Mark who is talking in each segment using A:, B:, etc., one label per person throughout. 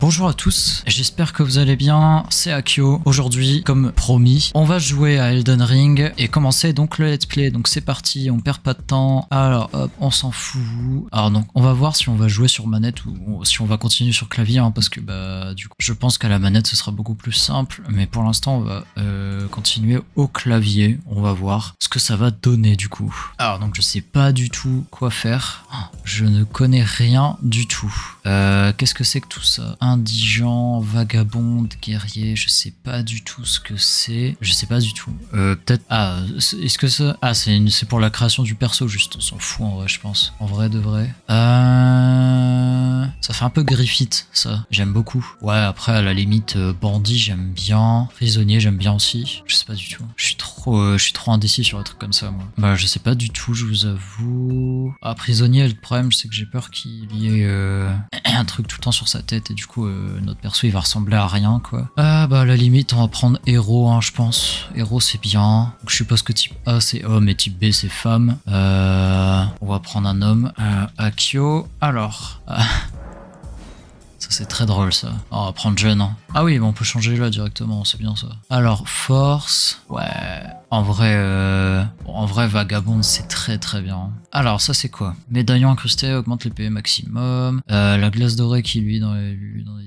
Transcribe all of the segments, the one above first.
A: Bonjour à tous, j'espère que vous allez bien, c'est Akio. Aujourd'hui, comme promis, on va jouer à Elden Ring et commencer donc le let's play. Donc c'est parti, on perd pas de temps. Alors hop, on s'en fout. Alors donc on va voir si on va jouer sur manette ou si on va continuer sur clavier, hein, parce que bah du coup je pense qu'à la manette ce sera beaucoup plus simple. Mais pour l'instant on va continuer au clavier. On va voir ce que ça va donner du coup. Alors donc je sais pas du tout quoi faire. Je ne connais rien du tout. Qu'est-ce que c'est que tout ça? Indigent, vagabonde, guerrier, je sais pas du tout ce que c'est. Je sais pas du tout. Peut-être. Ah, est-ce que ça. Ah, c'est pour la création du perso, juste. On s'en fout en vrai, je pense. En vrai de vrai. Ça fait un peu Griffith, ça. J'aime beaucoup. Ouais, après, à la limite, bandit, j'aime bien. Prisonnier, j'aime bien aussi. Je sais pas du tout. Je suis trop indécis sur un truc comme ça, moi. Bah, je sais pas du tout, je vous avoue. Ah, prisonnier, le problème, c'est que j'ai peur qu'il y ait un truc tout le temps sur sa tête et du coup, notre perso, il va ressembler à rien, quoi. Ah, bah, à la limite, on va prendre héros, hein, je pense. Héros, c'est bien. Donc, je suppose que type A, c'est homme et type B, c'est femme. On va prendre un homme. Akio. Alors. Ça c'est très drôle ça. On va prendre jeune. Hein. Ah oui, mais on peut changer là directement, c'est bien ça. Alors force, ouais. En vrai vagabonde c'est très bien. Alors ça c'est quoi? Médaillon incrusté augmente l'épée maximum. La glace dorée qui luit dans les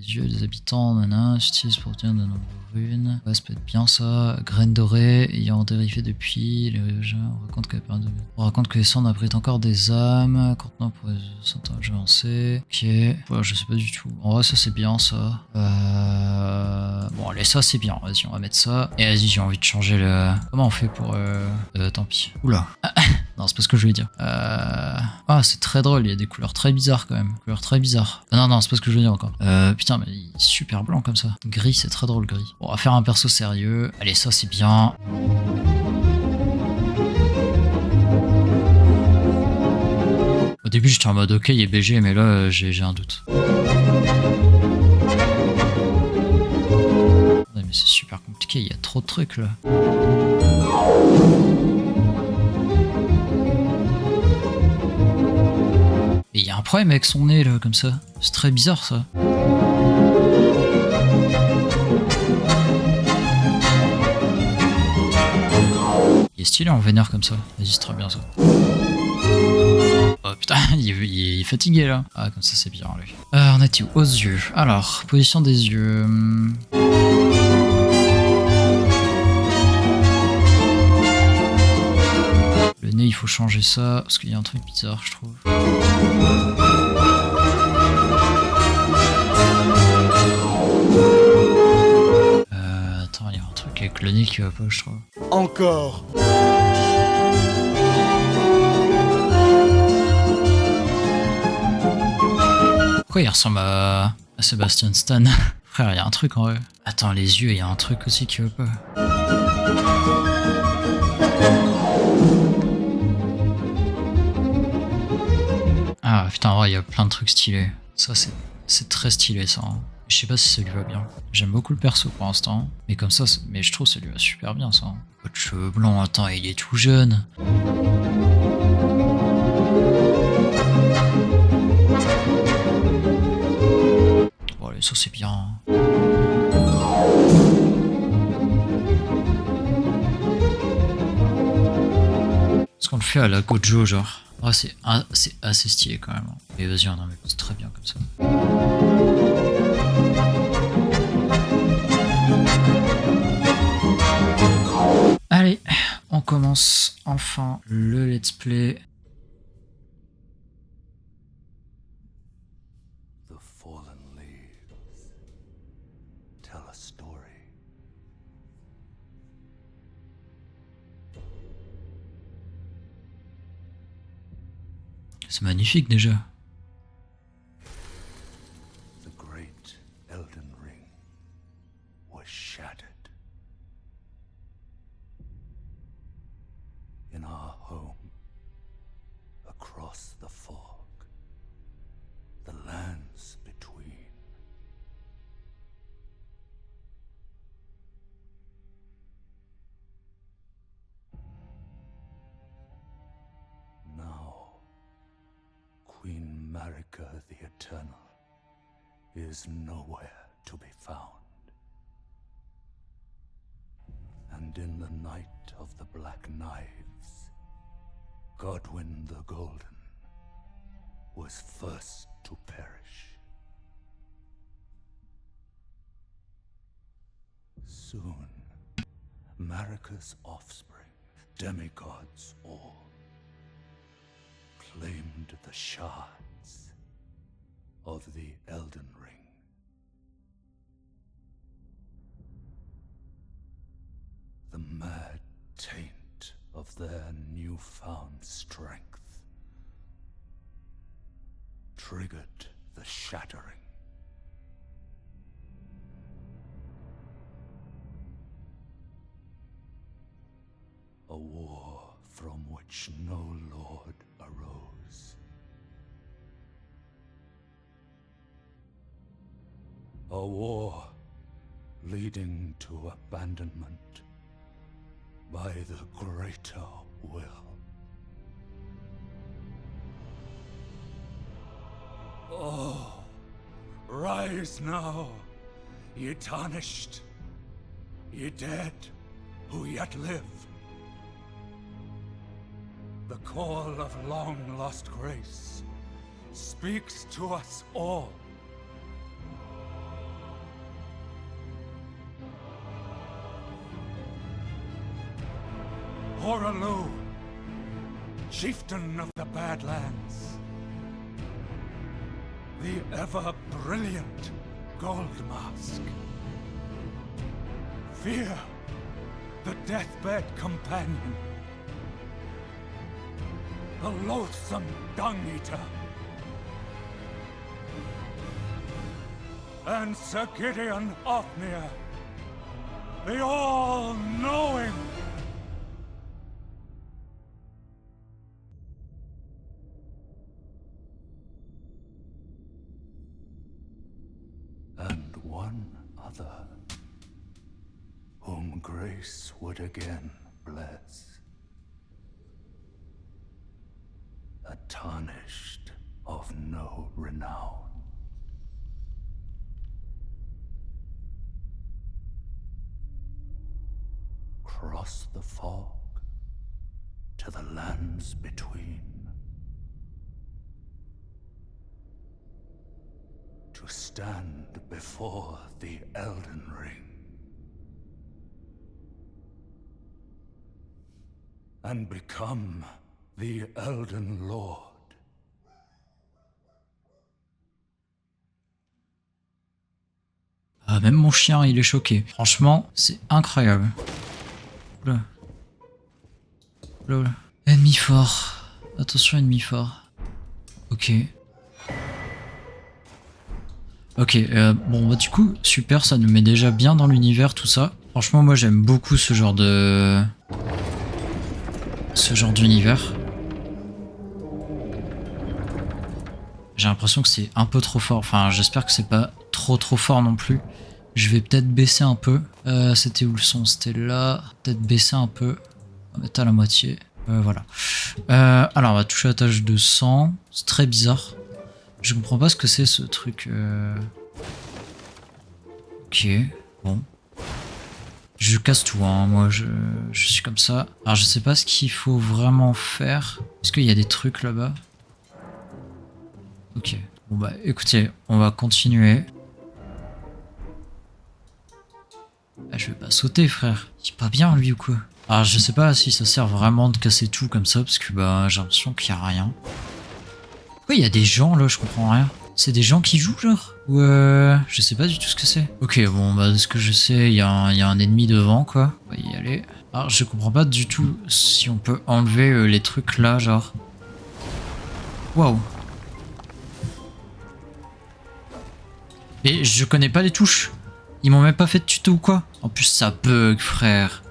A: yeux des habitants. Nana, s'utilise pour obtenir de nombreuses runes. Ouais, ça peut être bien ça. Graines dorées ayant dérivé depuis. On raconte que les cendres abritent encore des âmes. Contenant pour les centaines avancées. Ok. Ouais, je sais pas du tout. En vrai, ça c'est bien ça. Bon, allez, ça c'est bien. Vas-y, on va mettre ça. Et vas-y, j'ai envie de changer le. Comment on fait pour. Tant pis. Oula. Non, c'est pas ce que je voulais dire. Ah, c'est très drôle. Il y a des couleurs très bizarres quand même. Couleurs très bizarres. Non, c'est pas ce que je veux dire encore. Putain, mais il est super blanc comme ça. Gris, c'est très drôle, gris. Bon, on va faire un perso sérieux. Allez, ça c'est bien. Au début, j'étais en mode ok, il est BG, mais là, j'ai un doute. Ouais, mais c'est super compliqué, il y a trop de trucs là. Et il y a un problème avec son nez là, comme ça. C'est très bizarre ça. Il est stylé en vénère comme ça. Vas-y, c'est très bien ça. Oh putain, il est fatigué là. Ah, comme ça c'est bien lui. On est où? Aux yeux. Alors, position des yeux. Le nez, il faut changer ça parce qu'il y a un truc bizarre, je trouve. Attends, il y a un truc avec le nez qui va pas, je trouve.
B: Encore.
A: Pourquoi il ressemble à Sebastian Stan? Frère, il y a un truc en vrai. Attends, les yeux, il y a un truc aussi qui va pas. Ah putain, en vrai, il y a plein de trucs stylés. Ça, c'est très stylé ça. Hein. Je sais pas si ça lui va bien. J'aime beaucoup le perso pour l'instant. Mais comme ça, mais je trouve que ça lui va super bien ça. Pas de cheveux blancs, attends, il est tout jeune. Bon, allez, ça c'est bien. Hein. Est-ce qu'on le fait à la Gojo, genre? Ah, c'est assez stylé quand même. Mais vas-y, on en met c'est très bien comme ça. Allez, on commence enfin le let's play.
B: The fallen leaves tell a story.
A: C'est magnifique déjà.
B: The great Elden Ring was shattered. In our home, across the fog, the lands between. Now, Queen Marika the Eternal is nowhere to be found. And in the night of the Black Knives, Godwyn the Golden was first to perish. Soon, Marika's offspring, demigods all, claimed the shards of the Elden Ring. The mad taint of their newfound strength triggered the shattering. A war from which no lord arose. A war leading to abandonment by the greater will. Oh, rise now, ye tarnished, ye dead who yet live. The call of long-lost grace speaks to us all. Horalu, chieftain of the Badlands, the ever-brilliant Goldmask, Fear, the deathbed companion, the loathsome Dung-Eater, and Sir Gideon Ofnir, the all-knowing. And one other, whom grace would again bless. A tarnished of no renown. Cross the fog to the lands between, to stand before the Elden Ring and become the Elden Lord.
A: Ah, même mon chien, il est choqué. Franchement, c'est incroyable. Oula. Oula, oula. Ennemi fort. Attention, ennemi fort. Ok. Ok, bon bah du coup, super, ça nous met déjà bien dans l'univers, tout ça. Franchement, moi j'aime beaucoup ce genre de... ce genre d'univers. J'ai l'impression que c'est un peu trop fort. Enfin, j'espère que c'est pas trop fort non plus. Je vais peut-être baisser un peu. C'était où le son? C'était là. Peut-être baisser un peu. On va mettre à la moitié. Voilà. Alors, on va toucher la tâche de sang. C'est très bizarre. Je comprends pas ce que c'est ce truc. Ok, bon. Je casse tout, hein. Moi je suis comme ça. Alors je sais pas ce qu'il faut vraiment faire. Est-ce qu'il y a des trucs là-bas? Ok, bon bah écoutez, on va continuer. Ah, je vais pas sauter, frère. Il est pas bien lui ou quoi? Alors je sais pas si ça sert vraiment de casser tout comme ça, parce que bah j'ai l'impression qu'il y a rien. Pourquoi il y a des gens là? Je comprends rien. C'est des gens qui jouent genre? Ou je sais pas du tout ce que c'est. Ok, bon bah de ce que je sais, il y a un ennemi devant quoi. On va y aller. Alors je comprends pas du tout si on peut enlever les trucs là genre. Waouh. Mais je connais pas les touches. Ils m'ont même pas fait de tuto ou quoi? En plus ça bug frère.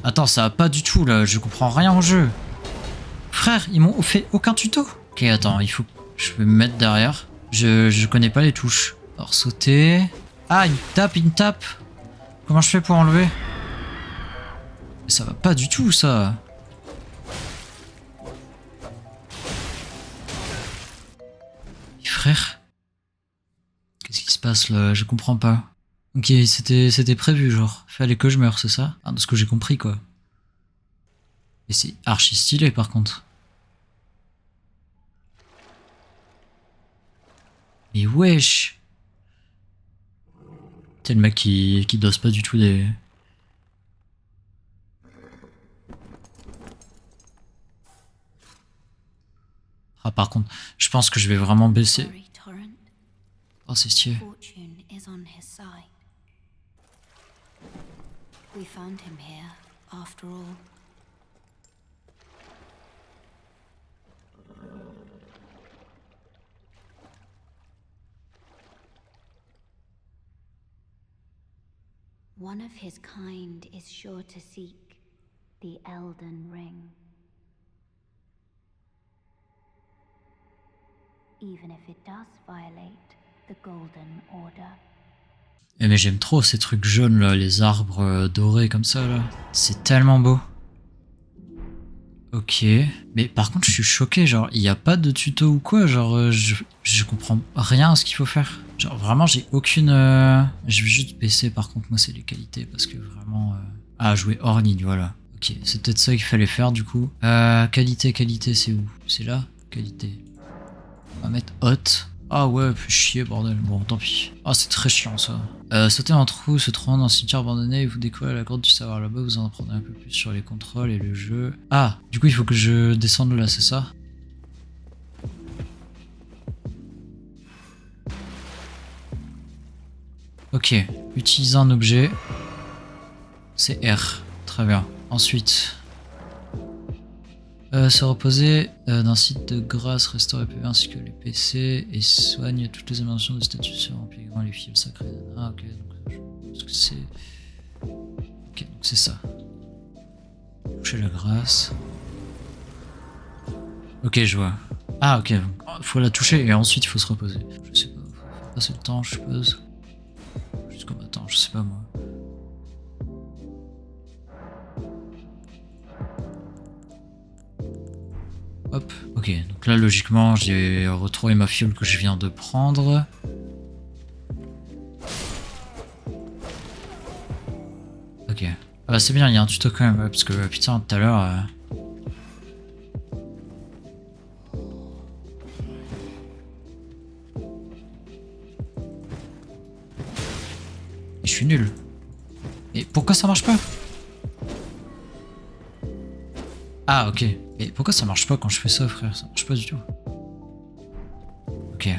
A: Attends, ça va pas du tout là, je comprends rien au jeu. Frère, ils m'ont fait aucun tuto. Ok, attends, il faut que je vais me mettre derrière. Je connais pas les touches. Alors sauter. Ah, il me tape. Comment je fais pour enlever? Ça va pas du tout ça. frère. Qu'est-ce qui se passe là? Je comprends pas. Ok, c'était prévu, genre. Fallait que je meure, c'est ça? Ah, de ce que j'ai compris, quoi. Et c'est archi stylé, par contre. Mais wesh! C'est le mec qui dose pas du tout des... Ah, par contre, je pense que je vais vraiment baisser. Oh, c'est stylé.
C: We found him here, after all. One of his kind is sure to seek the Elden Ring. Even if it does violate the Golden Order.
A: Eh mais j'aime trop ces trucs jaunes là, les arbres dorés comme ça là. C'est tellement beau. Ok. Mais par contre je suis choqué, genre il n'y a pas de tuto ou quoi, genre je comprends rien à ce qu'il faut faire. Genre vraiment j'ai aucune... Je vais juste baisser par contre moi c'est les qualités parce que vraiment... Ah jouer hors ligne, voilà. Ok, c'est peut-être ça qu'il fallait faire du coup. Qualité c'est où? C'est là? Qualité. On va mettre hot. Ah ouais, fait chier bordel, bon tant pis. Ah c'est très chiant ça. Sauter en trou, se trouvant dans un cimetière abandonné et vous découvrez la grotte du savoir là-bas, vous en apprenez un peu plus sur les contrôles et le jeu. Ah, du coup il faut que je descende là, c'est ça? Ok, utiliser un objet. C'est R, très bien. Ensuite... se reposer d'un site de grâce, restaure les PV ainsi que les PC et soigne toutes les améliorations de statut sur empigrant les fils sacrés. Ah ok, donc je pense que c'est... Ok, donc c'est ça. Toucher la grâce. Ok, je vois. Ah ok, donc faut la toucher et ensuite il faut se reposer. Je sais pas, faut passer le temps je suppose. Jusqu'au matin, je sais pas moi. Hop, ok, donc là logiquement j'ai retrouvé ma fiole que je viens de prendre. Ok, ah bah c'est bien, il y a un tuto quand même, parce que putain tout à l'heure... Je suis nul. Et pourquoi ça marche pas? Ah ok. Et pourquoi ça marche pas quand je fais ça frère? Ça marche pas du tout. Ok.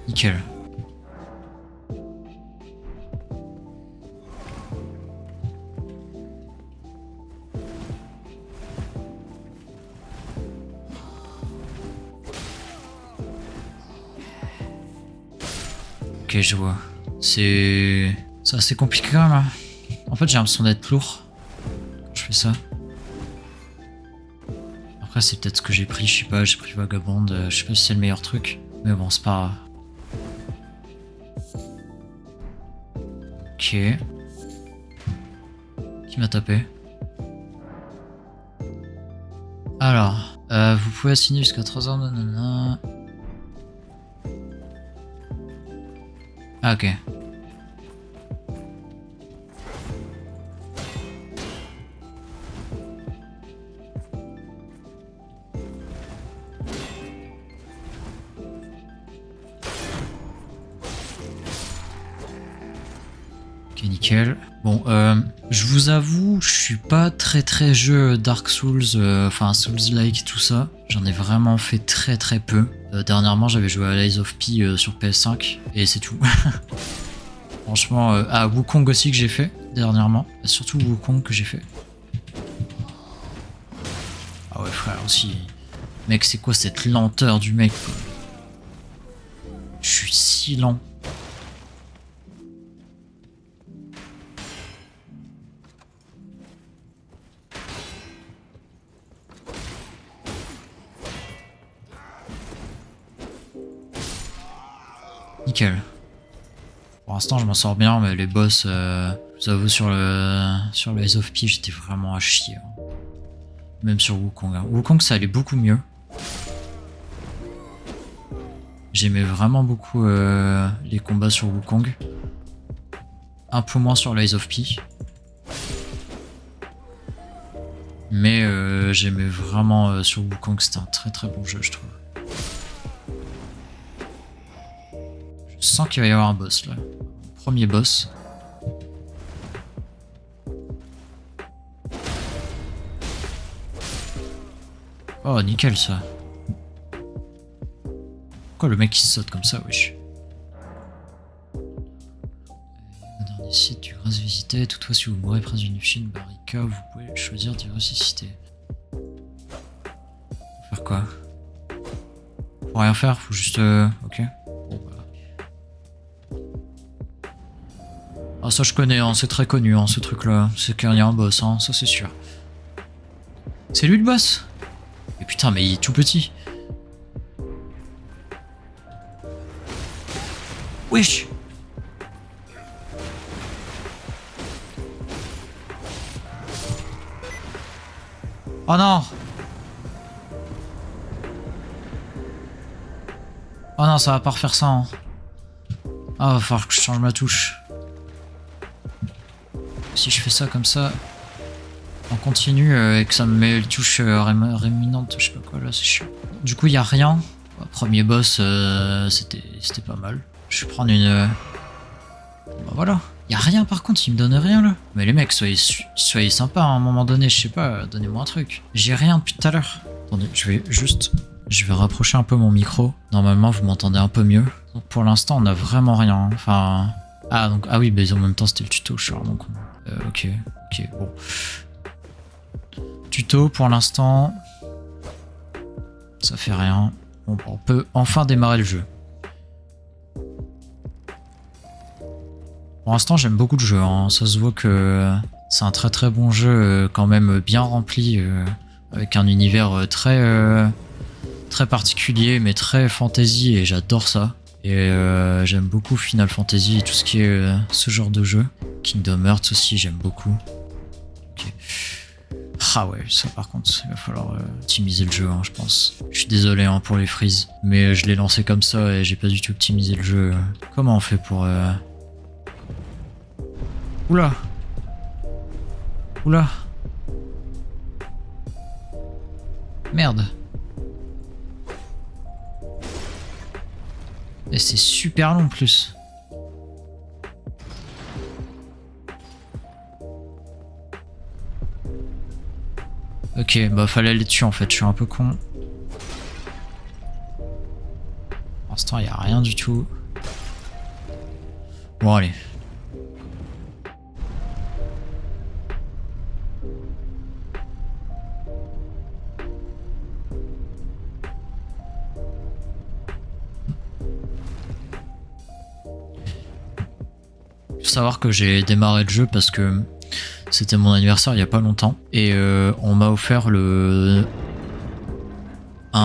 A: Nickel. Ok je vois. C'est assez compliqué quand même. Hein. En fait, j'ai l'impression d'être lourd quand je fais ça. Après, c'est peut-être ce que j'ai pris, je sais pas, j'ai pris Vagabond, je sais pas si c'est le meilleur truc. Mais bon, c'est pas grave. Ok. Qui m'a tapé? Alors, vous pouvez assigner jusqu'à 3 heures, nanana. Ah, ok. Ok, nickel. Bon, je vous avoue, je suis pas très jeu Dark Souls, enfin Souls-like, tout ça. J'en ai vraiment fait très peu. Dernièrement, j'avais joué à Lies of P sur PS5, et c'est tout. Franchement, ah, Wukong aussi que j'ai fait, dernièrement. Surtout Wukong que j'ai fait. Ah ouais, frère, aussi. Mec, c'est quoi cette lenteur du mec, quoi? Je suis si lent. Nickel. Pour l'instant, je m'en sors bien, mais les boss, je vous avoue, sur le Lies of P, j'étais vraiment à chier. Même sur Wukong. Hein. Wukong, ça allait beaucoup mieux. J'aimais vraiment beaucoup les combats sur Wukong. Un peu moins sur Lies of P. Mais j'aimais vraiment sur Wukong, c'était un très très bon jeu, je trouve. Je sens qu'il va y avoir un boss là. Premier boss. Oh, nickel ça. Pourquoi le mec il saute comme ça, wesh? Dernier site du grâce visité. Toutefois, si vous mourrez près d'une Chine barrica, vous pouvez choisir d'y ressusciter. Faire quoi? Pour rien faire, faut juste. Ok. Bon, bah. Ah, ça je connais, hein, c'est très connu, hein, ce truc là. C'est qu'il y a un boss, hein, ça c'est sûr. C'est lui le boss? Mais putain, mais il est tout petit. Wesh! Oh non! Oh non, ça va pas refaire ça. Hein. Ah, va falloir que je change ma touche. Si je fais ça comme ça, on continue et que ça me met les touches réminentes, je sais pas quoi là, c'est chiant. Du coup, y a rien. Premier boss, c'était pas mal. Je vais prendre une. Bah voilà. Y a rien par contre, il me donne rien là. Mais les mecs, soyez sympas à un moment donné, je sais pas, donnez-moi un truc. J'ai rien depuis tout à l'heure. Attendez, je vais rapprocher un peu mon micro. Normalement, vous m'entendez un peu mieux. Donc pour l'instant, on a vraiment rien. Enfin. Ah, donc, ah oui, mais en même temps, c'était le tuto, je suis vraiment con. Ok, bon. Tuto pour l'instant. Ça fait rien. Bon, on peut enfin démarrer le jeu. Pour l'instant, j'aime beaucoup le jeu. Hein. Ça se voit que c'est un très très bon jeu, quand même bien rempli, avec un univers très particulier, mais très fantasy, et j'adore ça. Et j'aime beaucoup Final Fantasy et tout ce qui est ce genre de jeu. Kingdom Hearts aussi, j'aime beaucoup. Ok. Ah ouais, ça par contre, il va falloir optimiser le jeu, hein, je pense. Je suis désolé hein, pour les frises, mais je l'ai lancé comme ça et j'ai pas du tout optimisé le jeu. Comment on fait pour... Oula! Oula! Merde! Et c'est super long en plus. Ok, bah fallait aller dessus en fait, je suis un peu con. Pour l'instant, il a rien du tout. Bon, allez. Faut savoir que j'ai démarré le jeu parce que c'était mon anniversaire il y a pas longtemps et on m'a offert un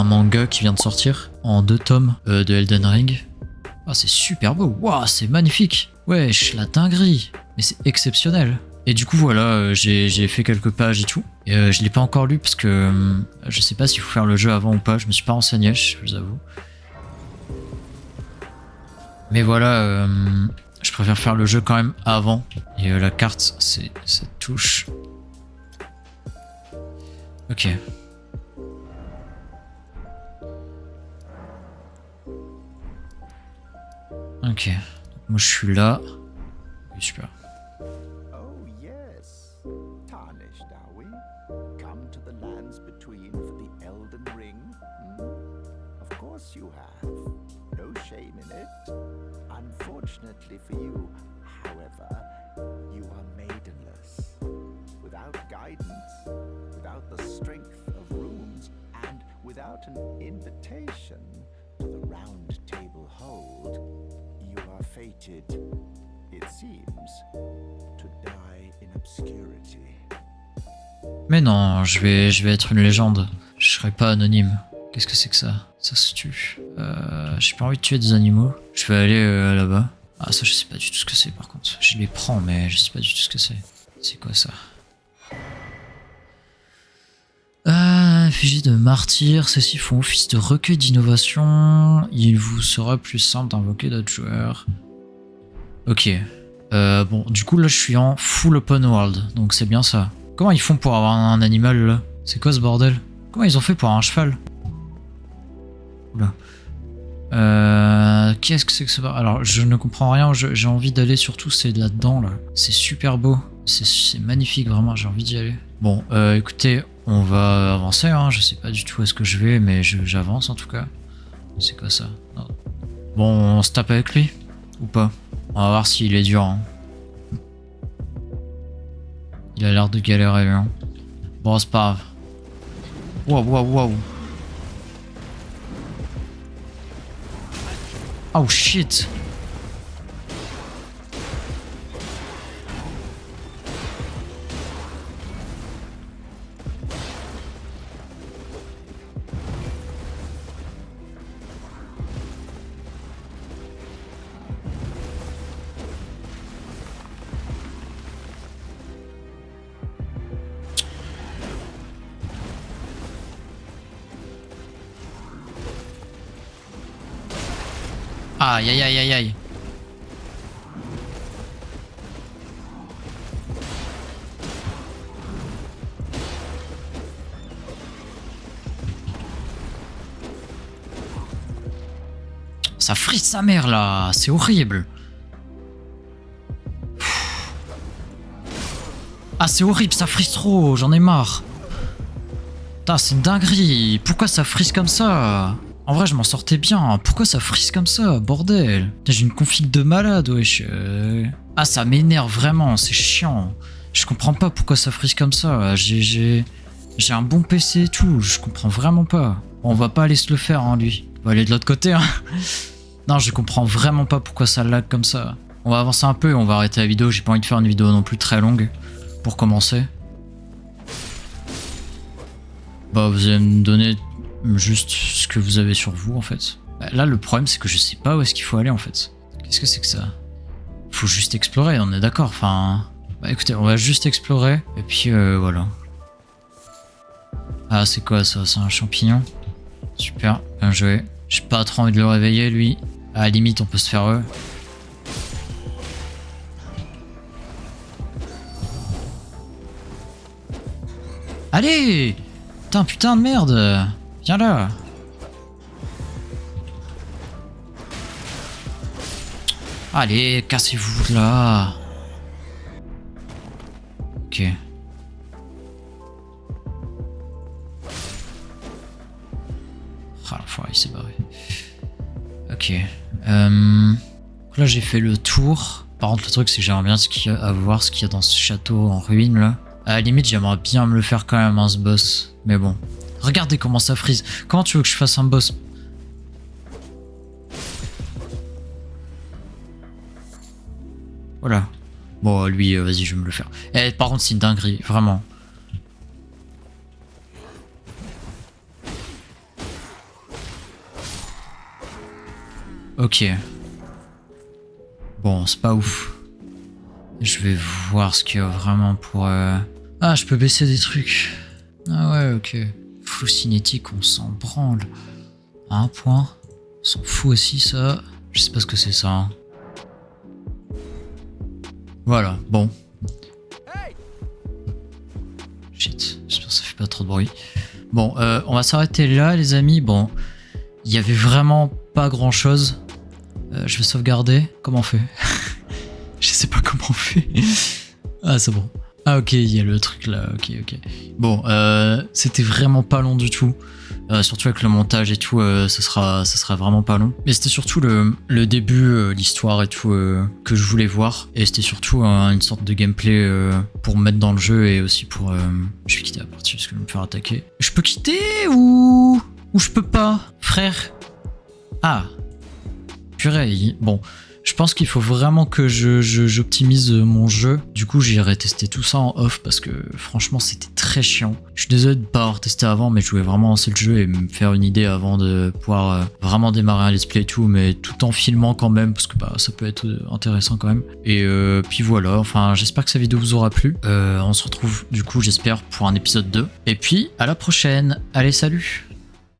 A: manga qui vient de sortir en 2 tomes de Elden Ring. Ah, c'est super beau, waouh, c'est magnifique. Wesh, la dinguerie, mais c'est exceptionnel. Et du coup voilà, j'ai fait quelques pages et tout. Et je l'ai pas encore lu parce que je sais pas s'il faut faire le jeu avant ou pas, je me suis pas renseigné, je vous avoue. Mais voilà, je préfère faire le jeu quand même avant. Et la carte, c'est cette touche. Ok. Ok. Moi je suis là. Okay, super.
D: Oh yes, tarnished are we? Come to the lands between for the Elden Ring? Of course you have. No shame in it. Unfortunately for you, however, you are maidenless. Without guidance, without the strength of runes, and without an invitation to the Round Table Hold, you are fated, it seems, to die in obscurity.
A: Mais non, je vais être une légende. Je serai pas anonyme. Qu'est-ce que c'est que ça? Ça se tue. J'ai pas envie de tuer des animaux. Je vais aller là-bas. Ah, ça je sais pas du tout ce que c'est par contre. Je les prends mais je sais pas du tout ce que c'est. C'est quoi ça? effigie de martyrs, ceux-ci font office de recueil d'innovation. Il vous sera plus simple d'invoquer d'autres joueurs. Ok. Bon, du coup là je suis en full open world, donc c'est bien ça. Comment ils font pour avoir un animal là? C'est quoi ce bordel? Comment ils ont fait pour avoir un cheval? Oula. Qu'est-ce que c'est que ce bordel? Alors je ne comprends rien, j'ai envie d'aller surtout, c'est là-dedans là. C'est super beau, c'est magnifique vraiment, j'ai envie d'y aller. Bon, écoutez, on va avancer, hein. Je sais pas du tout où est-ce que je vais, mais j'avance en tout cas. C'est quoi ça? Non. Bon, on se tape avec lui? Ou pas? On va voir s'il est dur. Hein. Il a l'air de galérer, lui. Hein. Bon, c'est pas grave. Waouh, waouh, waouh. Oh shit. Aïe aïe aïe aïe aïe. Ça frise sa mère là, c'est horrible. Ah c'est horrible, ça frise trop, j'en ai marre. Putain, c'est une dinguerie, pourquoi ça frise comme ça? En vrai, je m'en sortais bien. Pourquoi ça frise comme ça, bordel? J'ai une config de malade, wesh. Ah, ça m'énerve vraiment, c'est chiant. Je comprends pas pourquoi ça frise comme ça. J'ai un bon PC et tout, je comprends vraiment pas. Bon, on va pas aller se le faire, hein, lui. On va aller de l'autre côté, hein. Non, je comprends vraiment pas pourquoi ça lag comme ça. On va avancer un peu et on va arrêter la vidéo. J'ai pas envie de faire une vidéo non plus très longue pour commencer. Bah, vous allez me donner juste ce que vous avez sur vous en fait. Là le problème c'est que je sais pas où est-ce qu'il faut aller en fait. Qu'est-ce que c'est que ça? Faut juste explorer, on est d'accord. Enfin, bah écoutez, on va juste explorer et puis voilà. Ah c'est quoi ça? C'est un champignon. Super, bien joué. J'ai pas trop envie de le réveiller lui. À la limite on peut se faire eux. Allez! Putain de merde! Viens là! Allez, cassez-vous là! Ok. Ah l'enfoiré, il s'est barré. Ok. Là j'ai fait le tour. Par contre le truc c'est que j'aimerais bien voir ce qu'il y a dans ce château en ruine là. À la limite j'aimerais bien me le faire quand même, hein, ce boss. Mais bon. Regardez comment ça frise. Comment tu veux que je fasse un boss? Voilà. Bon, lui, vas-y, je vais me le faire. Eh, par contre, c'est une dinguerie, vraiment. Ok. Bon, c'est pas ouf. Je vais voir ce qu'il y a vraiment pour... Ah, je peux baisser des trucs. Ah ouais, ok. Flou cinétique, on s'en branle. À un point. On s'en fout aussi, ça. Je sais pas ce que c'est, ça. Hein. Voilà, bon. Shit, j'espère que ça fait pas trop de bruit. Bon, on va s'arrêter là, les amis. Bon, il y avait vraiment pas grand-chose. Je vais sauvegarder. Comment on fait? Je sais pas comment on fait. Ah, c'est bon. Ah ok, il y a le truc là, ok. Bon, c'était vraiment pas long du tout. Surtout avec le montage et tout, ça sera vraiment pas long. Mais c'était surtout le début, l'histoire et tout que je voulais voir. Et c'était surtout une sorte de gameplay pour me mettre dans le jeu et aussi pour... Je vais quitter la partie parce que je vais me faire attaquer. Je peux quitter ou je peux pas, frère? Ah, purée, bon... Je pense qu'il faut vraiment que j'optimise mon jeu. Du coup, j'irai tester tout ça en off parce que franchement, c'était très chiant. Je suis désolé de ne pas avoir testé avant, mais je voulais vraiment lancer le jeu et me faire une idée avant de pouvoir vraiment démarrer un let's play et tout, mais tout en filmant quand même parce que bah, ça peut être intéressant quand même. Et puis voilà, enfin, j'espère que cette vidéo vous aura plu. On se retrouve du coup, j'espère, pour un épisode 2. Et puis, à la prochaine. Allez, salut!